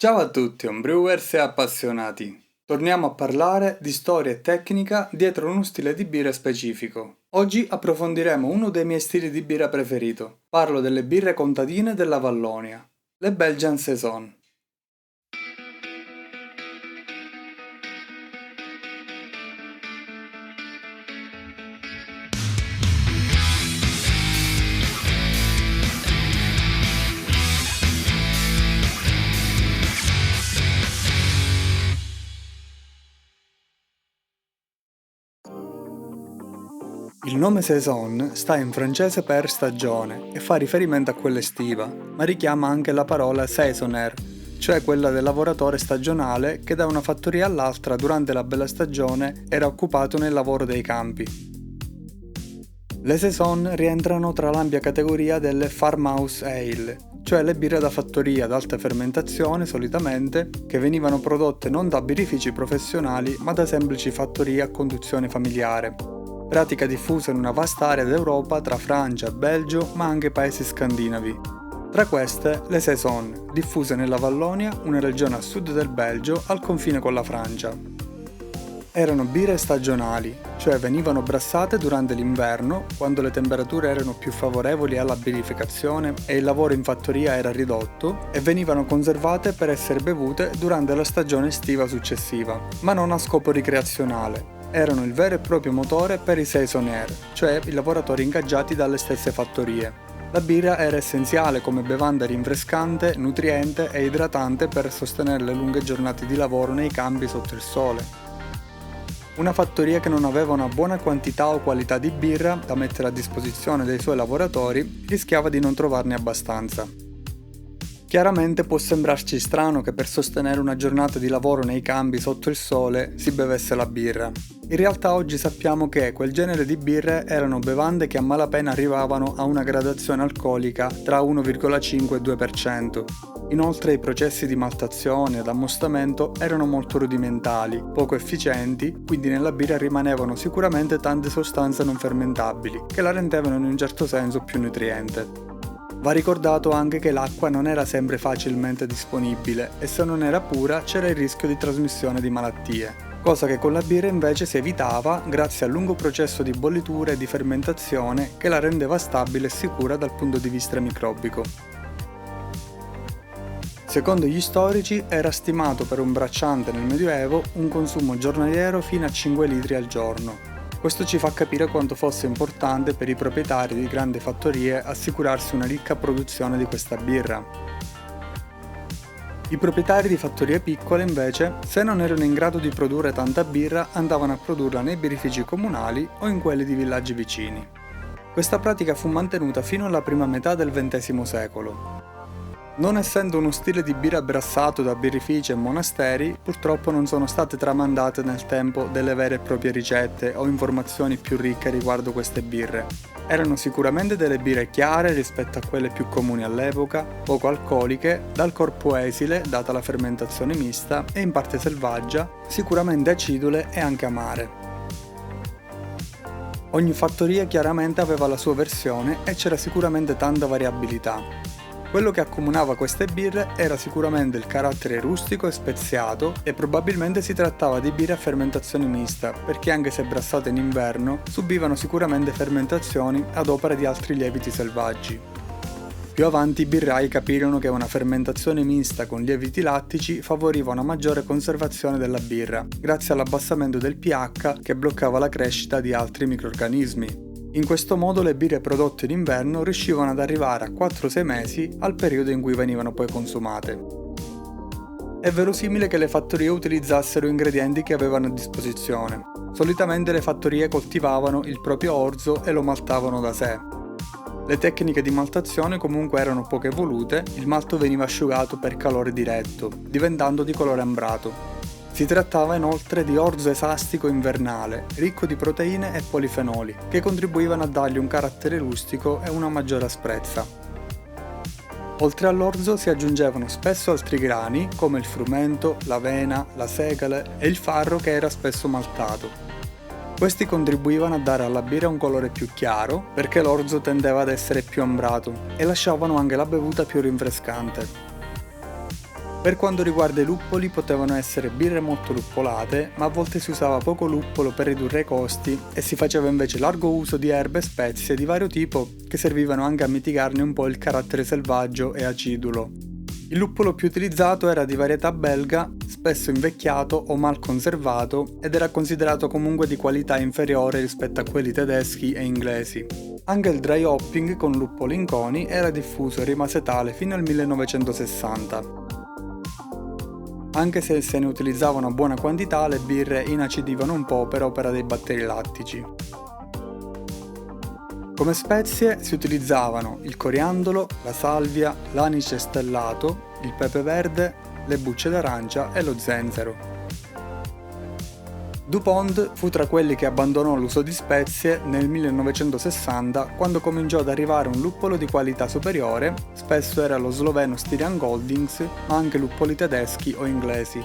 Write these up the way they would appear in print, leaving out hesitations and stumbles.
Ciao a tutti, homebrewers e appassionati. Torniamo a parlare di storia e tecnica dietro uno stile di birra specifico. Oggi approfondiremo uno dei miei stili di birra preferito. Parlo delle birre contadine della Vallonia, le Belgian Saison. Il nome Saison sta in francese per stagione e fa riferimento a quella estiva, ma richiama anche la parola saisonnier, cioè quella del lavoratore stagionale che da una fattoria all'altra durante la bella stagione era occupato nel lavoro dei campi. Le Saison rientrano tra l'ampia categoria delle farmhouse ale, cioè le birre da fattoria ad alta fermentazione solitamente, che venivano prodotte non da birrifici professionali ma da semplici fattorie a conduzione familiare. Pratica diffusa in una vasta area d'Europa tra Francia, Belgio, ma anche paesi scandinavi. Tra queste, le Saison, diffuse nella Vallonia, una regione a sud del Belgio, al confine con la Francia. Erano birre stagionali, cioè venivano brassate durante l'inverno, quando le temperature erano più favorevoli alla birrificazione e il lavoro in fattoria era ridotto, e venivano conservate per essere bevute durante la stagione estiva successiva, ma non a scopo ricreazionale. Erano il vero e proprio motore per i saisonnier, cioè i lavoratori ingaggiati dalle stesse fattorie. La birra era essenziale come bevanda rinfrescante, nutriente e idratante per sostenere le lunghe giornate di lavoro nei campi sotto il sole. Una fattoria che non aveva una buona quantità o qualità di birra da mettere a disposizione dei suoi lavoratori rischiava di non trovarne abbastanza. Chiaramente può sembrarci strano che per sostenere una giornata di lavoro nei campi sotto il sole si bevesse la birra. In realtà oggi sappiamo che quel genere di birre erano bevande che a malapena arrivavano a una gradazione alcolica tra 1,5 e 2%. Inoltre i processi di maltazione ed ammostamento erano molto rudimentali, poco efficienti, quindi nella birra rimanevano sicuramente tante sostanze non fermentabili, che la rendevano in un certo senso più nutriente. Va ricordato anche che l'acqua non era sempre facilmente disponibile e se non era pura c'era il rischio di trasmissione di malattie, cosa che con la birra invece si evitava grazie al lungo processo di bollitura e di fermentazione che la rendeva stabile e sicura dal punto di vista microbico. Secondo gli storici era stimato per un bracciante nel Medioevo un consumo giornaliero fino a 5 litri al giorno. Questo ci fa capire quanto fosse importante per i proprietari di grandi fattorie assicurarsi una ricca produzione di questa birra. I proprietari di fattorie piccole invece, se non erano in grado di produrre tanta birra, andavano a produrla nei birrifici comunali o in quelli di villaggi vicini. Questa pratica fu mantenuta fino alla prima metà del XX secolo. Non essendo uno stile di birra brassato da birrifici e monasteri, purtroppo non sono state tramandate nel tempo delle vere e proprie ricette o informazioni più ricche riguardo queste birre. Erano sicuramente delle birre chiare rispetto a quelle più comuni all'epoca, poco alcoliche, dal corpo esile, data la fermentazione mista, e in parte selvaggia, sicuramente acidule e anche amare. Ogni fattoria chiaramente aveva la sua versione e c'era sicuramente tanta variabilità. Quello che accomunava queste birre era sicuramente il carattere rustico e speziato e probabilmente si trattava di birre a fermentazione mista, perché anche se brassate in inverno, subivano sicuramente fermentazioni ad opera di altri lieviti selvaggi. Più avanti i birrai capirono che una fermentazione mista con lieviti lattici favoriva una maggiore conservazione della birra, grazie all'abbassamento del pH che bloccava la crescita di altri microrganismi. In questo modo le birre prodotte in inverno riuscivano ad arrivare a 4-6 mesi al periodo in cui venivano poi consumate. È verosimile che le fattorie utilizzassero ingredienti che avevano a disposizione. Solitamente le fattorie coltivavano il proprio orzo e lo maltavano da sé. Le tecniche di maltazione comunque erano poco evolute, il malto veniva asciugato per calore diretto, diventando di colore ambrato. Si trattava inoltre di orzo esastico invernale, ricco di proteine e polifenoli, che contribuivano a dargli un carattere rustico e una maggiore asprezza. Oltre all'orzo si aggiungevano spesso altri grani, come il frumento, l'avena, la segale e il farro che era spesso maltato. Questi contribuivano a dare alla birra un colore più chiaro, perché l'orzo tendeva ad essere più ambrato, e lasciavano anche la bevuta più rinfrescante. Per quanto riguarda i luppoli, potevano essere birre molto luppolate, ma a volte si usava poco luppolo per ridurre i costi e si faceva invece largo uso di erbe e spezie di vario tipo che servivano anche a mitigarne un po' il carattere selvaggio e acidulo. Il luppolo più utilizzato era di varietà belga, spesso invecchiato o mal conservato ed era considerato comunque di qualità inferiore rispetto a quelli tedeschi e inglesi. Anche il dry hopping con luppoli in coni era diffuso e rimase tale fino al 1960. Anche se se ne utilizzava una buona quantità, le birre inacidivano un po' per opera dei batteri lattici. Come spezie si utilizzavano il coriandolo, la salvia, l'anice stellato, il pepe verde, le bucce d'arancia e lo zenzero. DuPont fu tra quelli che abbandonò l'uso di spezie nel 1960 quando cominciò ad arrivare un luppolo di qualità superiore, spesso era lo sloveno Styrian Goldings, ma anche luppoli tedeschi o inglesi.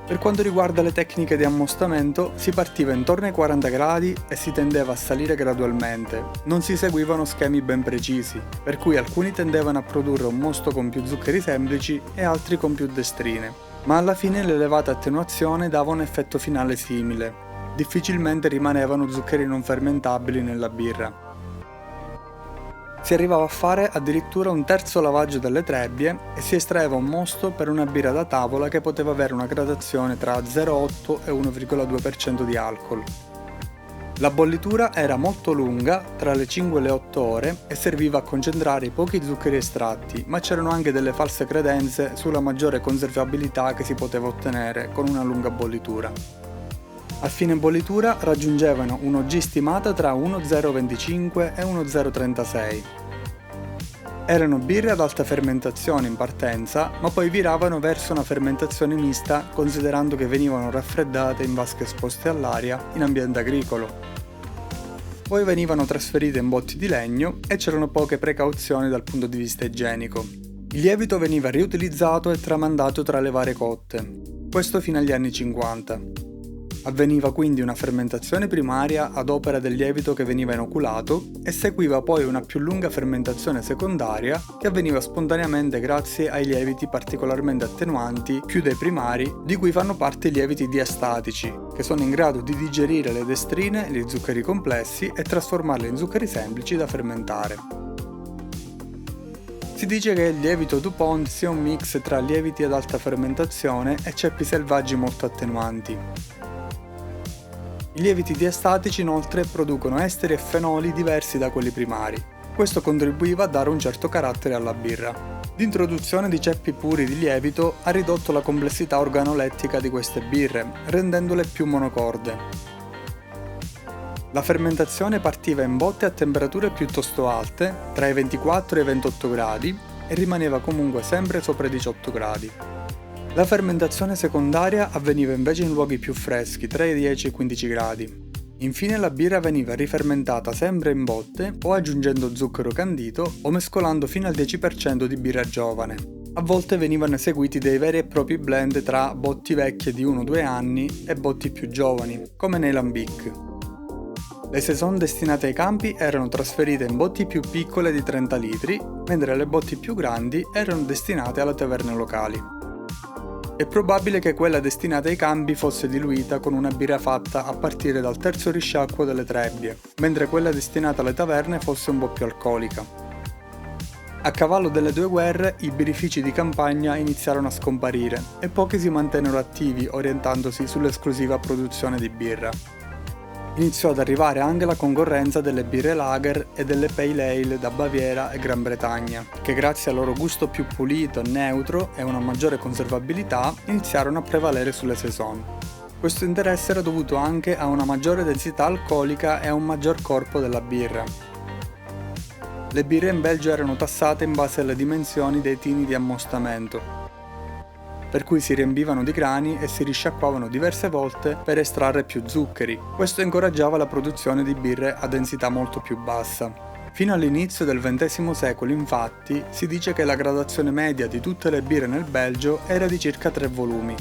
Per quanto riguarda le tecniche di ammostamento, si partiva intorno ai 40 gradi e si tendeva a salire gradualmente. Non si seguivano schemi ben precisi, per cui alcuni tendevano a produrre un mosto con più zuccheri semplici e altri con più destrine. Ma alla fine l'elevata attenuazione dava un effetto finale simile. Difficilmente rimanevano zuccheri non fermentabili nella birra. Si arrivava a fare addirittura un terzo lavaggio delle trebbie e si estraeva un mosto per una birra da tavola che poteva avere una gradazione tra 0,8 e 1,2% di alcol. La bollitura era molto lunga, tra le 5 e le 8 ore, e serviva a concentrare i pochi zuccheri estratti, ma c'erano anche delle false credenze sulla maggiore conservabilità che si poteva ottenere con una lunga bollitura. A fine bollitura raggiungevano un'OG stimata tra 1,025 e 1,036. Erano birre ad alta fermentazione in partenza, ma poi viravano verso una fermentazione mista considerando che venivano raffreddate in vasche esposte all'aria in ambiente agricolo. Poi venivano trasferite in botti di legno e c'erano poche precauzioni dal punto di vista igienico. Il lievito veniva riutilizzato e tramandato tra le varie cotte, questo fino agli anni 50. Avveniva quindi una fermentazione primaria ad opera del lievito che veniva inoculato e seguiva poi una più lunga fermentazione secondaria che avveniva spontaneamente grazie ai lieviti particolarmente attenuanti più dei primari, di cui fanno parte i lieviti diastatici, che sono in grado di digerire le destrine, gli zuccheri complessi e trasformarli in zuccheri semplici da fermentare. Si dice che il lievito DuPont sia un mix tra lieviti ad alta fermentazione e ceppi selvaggi molto attenuanti. I lieviti diastatici inoltre producono esteri e fenoli diversi da quelli primari. Questo contribuiva a dare un certo carattere alla birra. L'introduzione di ceppi puri di lievito ha ridotto la complessità organolettica di queste birre, rendendole più monocorde. La fermentazione partiva in botte a temperature piuttosto alte, tra i 24 e i 28 gradi, e rimaneva comunque sempre sopra i 18 gradi. La fermentazione secondaria avveniva invece in luoghi più freschi, tra i 10 e i 15 gradi. Infine la birra veniva rifermentata sempre in botte o aggiungendo zucchero candito o mescolando fino al 10% di birra giovane. A volte venivano eseguiti dei veri e propri blend tra botti vecchie di 1-2 anni e botti più giovani, come nei lambic. Le saison destinate ai campi erano trasferite in botti più piccole di 30 litri, mentre le botti più grandi erano destinate alle taverne locali. È probabile che quella destinata ai campi fosse diluita con una birra fatta a partire dal terzo risciacquo delle trebbie, mentre quella destinata alle taverne fosse un po' più alcolica. A cavallo delle due guerre, i birrifici di campagna iniziarono a scomparire e pochi si mantennero attivi orientandosi sull'esclusiva produzione di birra. Iniziò ad arrivare anche la concorrenza delle birre lager e delle pale ale da Baviera e Gran Bretagna, che grazie al loro gusto più pulito e neutro e una maggiore conservabilità iniziarono a prevalere sulle saison. Questo interesse era dovuto anche a una maggiore densità alcolica e a un maggior corpo della birra. Le birre in Belgio erano tassate in base alle dimensioni dei tini di ammostamento, per cui si riempivano di grani e si risciacquavano diverse volte per estrarre più zuccheri. Questo incoraggiava la produzione di birre a densità molto più bassa. Fino all'inizio del XX secolo, infatti, si dice che la gradazione media di tutte le birre nel Belgio era di circa 3 volumi.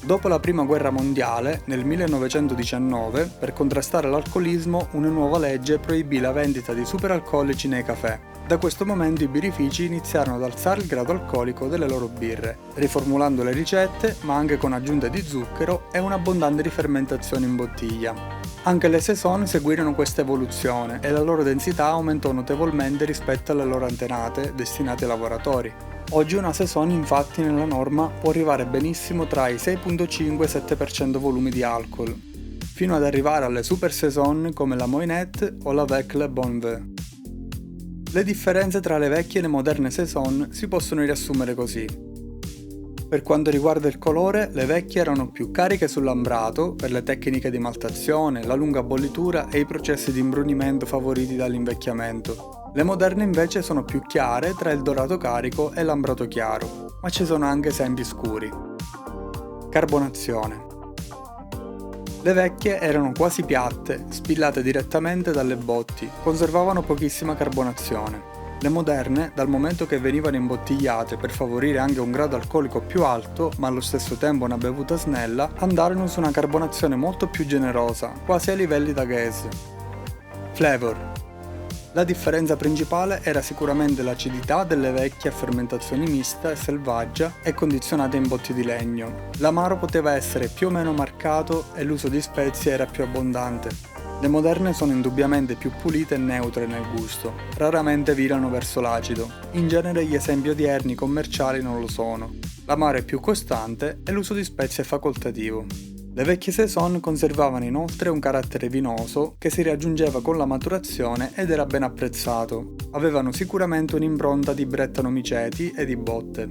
Dopo la Prima Guerra Mondiale, nel 1919, per contrastare l'alcolismo, una nuova legge proibì la vendita di superalcolici nei caffè. Da questo momento i birrifici iniziarono ad alzare il grado alcolico delle loro birre, riformulando le ricette, ma anche con aggiunte di zucchero e un'abbondante rifermentazione in bottiglia. Anche le saison seguirono questa evoluzione e la loro densità aumentò notevolmente rispetto alle loro antenate destinate ai lavoratori. Oggi una saison infatti nella norma può arrivare benissimo tra i 6,5 e 7% volumi di alcol, fino ad arrivare alle super saison come la Moinette o la Vec Le Bon Vin. Le differenze tra le vecchie e le moderne saison si possono riassumere così. Per quanto riguarda il colore, le vecchie erano più cariche sull'ambrato per le tecniche di maltazione, la lunga bollitura e i processi di imbrunimento favoriti dall'invecchiamento. Le moderne invece sono più chiare tra il dorato carico e l'ambrato chiaro, ma ci sono anche esempi scuri. Carbonazione. Le vecchie erano quasi piatte, spillate direttamente dalle botti, conservavano pochissima carbonazione. Le moderne, dal momento che venivano imbottigliate per favorire anche un grado alcolico più alto, ma allo stesso tempo una bevuta snella, andarono su una carbonazione molto più generosa, quasi ai livelli da gas. Flavor. La differenza principale era sicuramente l'acidità delle vecchie a fermentazione mista e selvaggia e condizionate in botti di legno. L'amaro poteva essere più o meno marcato e l'uso di spezie era più abbondante. Le moderne sono indubbiamente più pulite e neutre nel gusto, raramente virano verso l'acido. In genere gli esempi odierni commerciali non lo sono. L'amaro è più costante e l'uso di spezie è facoltativo. Le vecchie saison conservavano inoltre un carattere vinoso che si raggiungeva con la maturazione ed era ben apprezzato. Avevano sicuramente un'impronta di Brettanomyceti e di botte.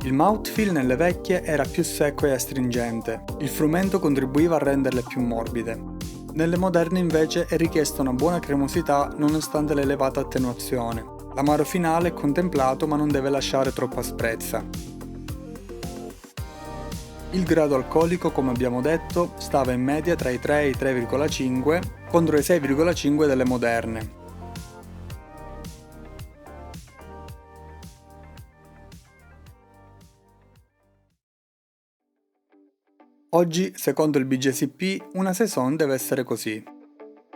Il mouthfeel nelle vecchie era più secco e astringente. Il frumento contribuiva a renderle più morbide. Nelle moderne invece è richiesta una buona cremosità nonostante l'elevata attenuazione. L'amaro finale è contemplato ma non deve lasciare troppa asprezza. Il grado alcolico, come abbiamo detto, stava in media tra i 3 e i 3,5 contro i 6,5 delle moderne. Oggi, secondo il BJCP, una saison deve essere così.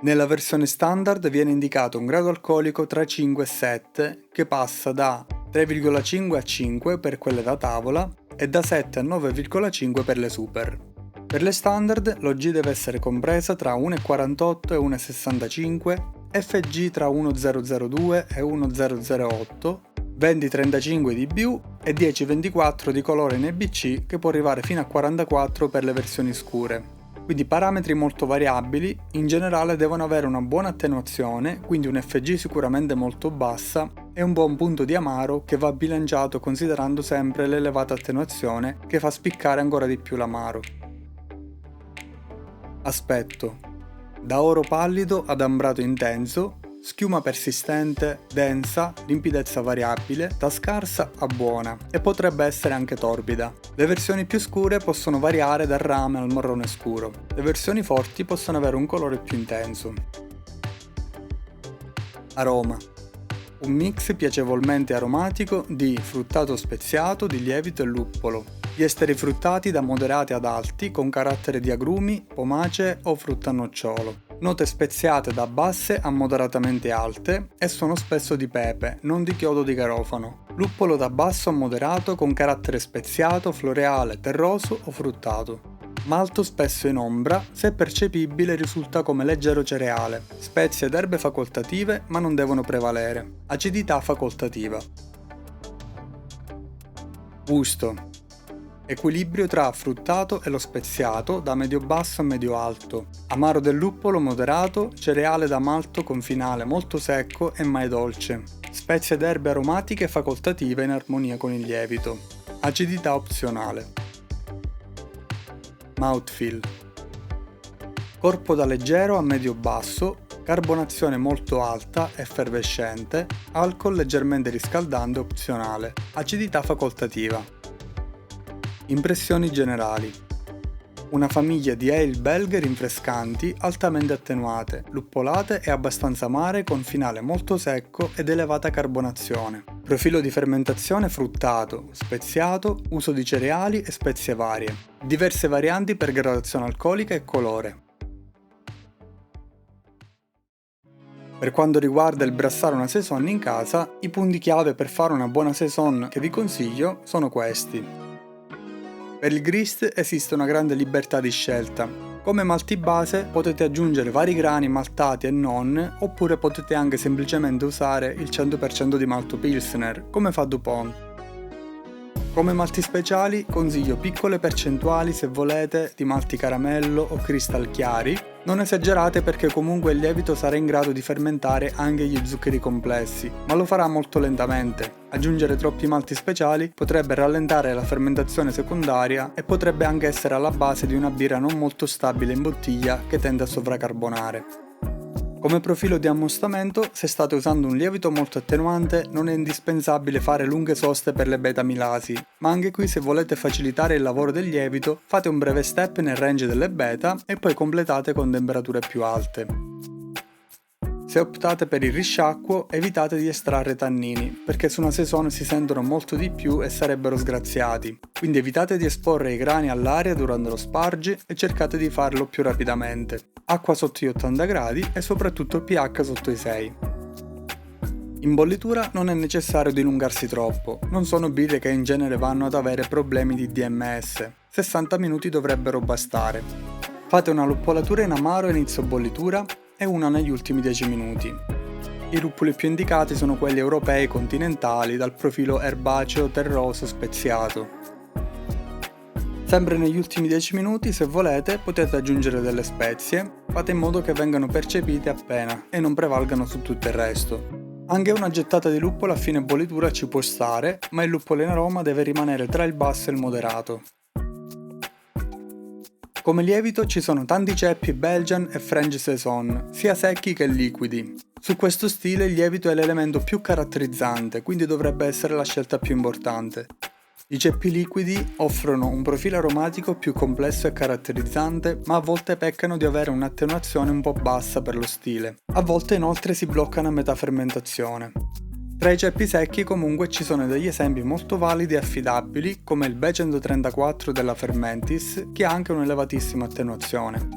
Nella versione standard viene indicato un grado alcolico tra 5 e 7 che passa da 3,5 a 5 per quelle da tavola e da 7 a 9,5 per le super. Per le standard l'OG deve essere compresa tra 1,48 e 1,65, FG tra 1,002 e 1,008, 20-35 di BU e 10-24 di colore NBC che può arrivare fino a 44 per le versioni scure. Quindi parametri molto variabili, in generale devono avere una buona attenuazione, quindi un FG sicuramente molto bassa e un buon punto di amaro che va bilanciato considerando sempre l'elevata attenuazione che fa spiccare ancora di più l'amaro. Aspetto. Da oro pallido ad ambrato intenso, schiuma persistente, densa, limpidezza variabile, da scarsa a buona e potrebbe essere anche torbida. Le versioni più scure possono variare dal rame al marrone scuro. Le versioni forti possono avere un colore più intenso. Aroma. Un mix piacevolmente aromatico di fruttato speziato, di lievito e luppolo. Gli esteri fruttati da moderati ad alti con carattere di agrumi, pomace o frutta a nocciolo. Note speziate da basse a moderatamente alte e sono spesso di pepe, non di chiodo di garofano. Luppolo da basso a moderato con carattere speziato, floreale, terroso o fruttato. Malto spesso in ombra, se percepibile risulta come leggero cereale. Spezie ed erbe facoltative ma non devono prevalere. Acidità facoltativa. Gusto. Equilibrio tra fruttato e lo speziato da medio-basso a medio-alto, amaro del luppolo moderato, cereale da malto con finale molto secco e mai dolce, spezie ed erbe aromatiche facoltative in armonia con il lievito, acidità opzionale. Mouthfeel. Corpo da leggero a medio-basso, carbonazione molto alta, effervescente, alcol leggermente riscaldante opzionale, acidità facoltativa. Impressioni generali. Una famiglia di ale belghe rinfrescanti, altamente attenuate, luppolate e abbastanza amare con finale molto secco ed elevata carbonazione. Profilo di fermentazione fruttato, speziato, uso di cereali e spezie varie. Diverse varianti per gradazione alcolica e colore. Per quanto riguarda il brassare una saison in casa, i punti chiave per fare una buona saison che vi consiglio sono questi. Per il grist esiste una grande libertà di scelta. Come malti base potete aggiungere vari grani maltati e non, oppure potete anche semplicemente usare il 100% di malto Pilsner, come fa DuPont. Come malti speciali consiglio piccole percentuali se volete di malti caramello o crystal chiari, non esagerate perché comunque il lievito sarà in grado di fermentare anche gli zuccheri complessi, ma lo farà molto lentamente. Aggiungere troppi malti speciali potrebbe rallentare la fermentazione secondaria e potrebbe anche essere alla base di una birra non molto stabile in bottiglia che tende a sovracarbonare. Come profilo di ammustamento, se state usando un lievito molto attenuante, non è indispensabile fare lunghe soste per le beta-amilasi, ma anche qui se volete facilitare il lavoro del lievito, fate un breve step nel range delle beta e poi completate con temperature più alte. Se optate per il risciacquo, evitate di estrarre tannini, perché su una saison si sentono molto di più e sarebbero sgraziati, quindi evitate di esporre i grani all'aria durante lo sparge e cercate di farlo più rapidamente. Acqua sotto gli 80 gradi e soprattutto pH sotto i 6. In bollitura non è necessario dilungarsi troppo, non sono birre che in genere vanno ad avere problemi di DMS, 60 minuti dovrebbero bastare. Fate una luppolatura in amaro a inizio bollitura e una negli ultimi 10 minuti. I luppoli più indicati sono quelli europei continentali dal profilo erbaceo terroso speziato. Sempre negli ultimi 10 minuti, se volete, potete aggiungere delle spezie, fate in modo che vengano percepite appena e non prevalgano su tutto il resto. Anche una gettata di luppolo a fine bollitura ci può stare, ma il luppolo in aroma deve rimanere tra il basso e il moderato. Come lievito ci sono tanti ceppi Belgian e French Saison, sia secchi che liquidi. Su questo stile il lievito è l'elemento più caratterizzante, quindi dovrebbe essere la scelta più importante. I ceppi liquidi offrono un profilo aromatico più complesso e caratterizzante, ma a volte peccano di avere un'attenuazione un po' bassa per lo stile. A volte inoltre si bloccano a metà fermentazione. Tra i ceppi secchi comunque ci sono degli esempi molto validi e affidabili, come il B134 della Fermentis, che ha anche un'elevatissima attenuazione.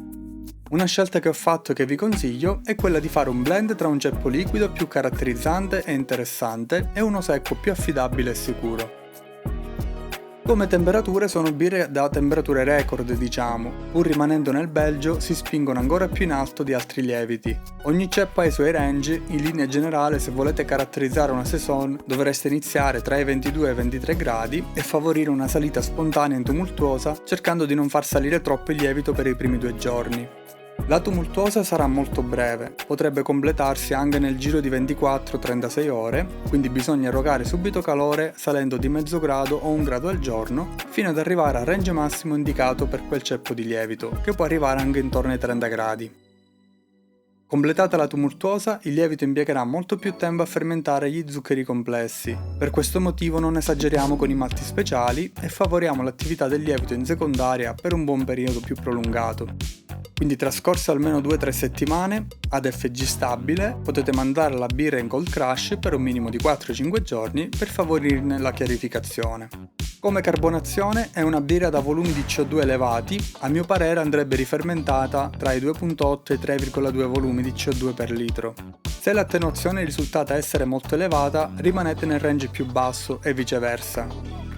Una scelta che ho fatto e che vi consiglio è quella di fare un blend tra un ceppo liquido più caratterizzante e interessante e uno secco più affidabile e sicuro. Come temperature sono birre da temperature record, diciamo, pur rimanendo nel Belgio si spingono ancora più in alto di altri lieviti. Ogni ceppo ha i suoi range, in linea generale se volete caratterizzare una saison dovreste iniziare tra i 22 e i 23 gradi e favorire una salita spontanea e tumultuosa cercando di non far salire troppo il lievito per i primi 2 giorni. La tumultuosa sarà molto breve, potrebbe completarsi anche nel giro di 24-36 ore, quindi bisogna erogare subito calore salendo di mezzo grado o 1 grado al giorno, fino ad arrivare al range massimo indicato per quel ceppo di lievito, che può arrivare anche intorno ai 30 gradi. Completata la tumultuosa, il lievito impiegherà molto più tempo a fermentare gli zuccheri complessi. Per questo motivo non esageriamo con i malti speciali e favoriamo l'attività del lievito in secondaria per un buon periodo più prolungato. Quindi trascorse almeno 2-3 settimane, ad FG stabile, potete mandare la birra in cold crush per un minimo di 4-5 giorni per favorirne la chiarificazione. Come carbonazione è una birra da volumi di CO2 elevati, a mio parere andrebbe rifermentata tra i 2.8 e i 3,2 volumi di CO2 per litro. Se l'attenuazione è risultata essere molto elevata, rimanete nel range più basso e viceversa.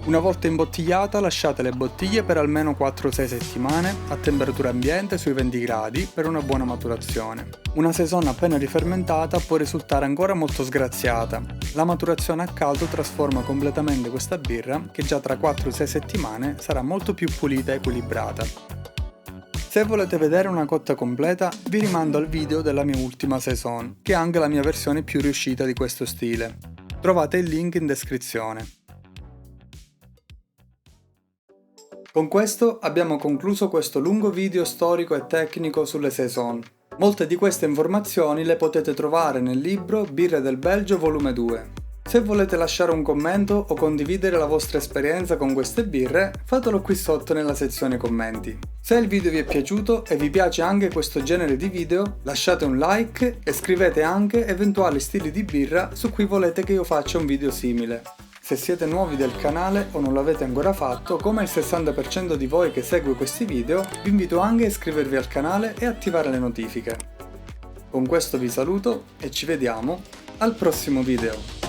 Una volta imbottigliata lasciate le bottiglie per almeno 4-6 settimane a temperatura ambiente sui 20 gradi per una buona maturazione. Una saison appena rifermentata può risultare ancora molto sgraziata. La maturazione a caldo trasforma completamente questa birra che già tra 4-6 settimane sarà molto più pulita e equilibrata. Se volete vedere una cotta completa vi rimando al video della mia ultima saison, che è anche la mia versione più riuscita di questo stile. Trovate il link in descrizione. Con questo abbiamo concluso questo lungo video storico e tecnico sulle saison. Molte di queste informazioni le potete trovare nel libro Birre del Belgio volume 2. Se volete lasciare un commento o condividere la vostra esperienza con queste birre, fatelo qui sotto nella sezione commenti. Se il video vi è piaciuto e vi piace anche questo genere di video, lasciate un like e scrivete anche eventuali stili di birra su cui volete che io faccia un video simile. Se siete nuovi del canale o non l'avete ancora fatto, come il 60% di voi che segue questi video, vi invito anche a iscrivervi al canale e attivare le notifiche. Con questo vi saluto e ci vediamo al prossimo video.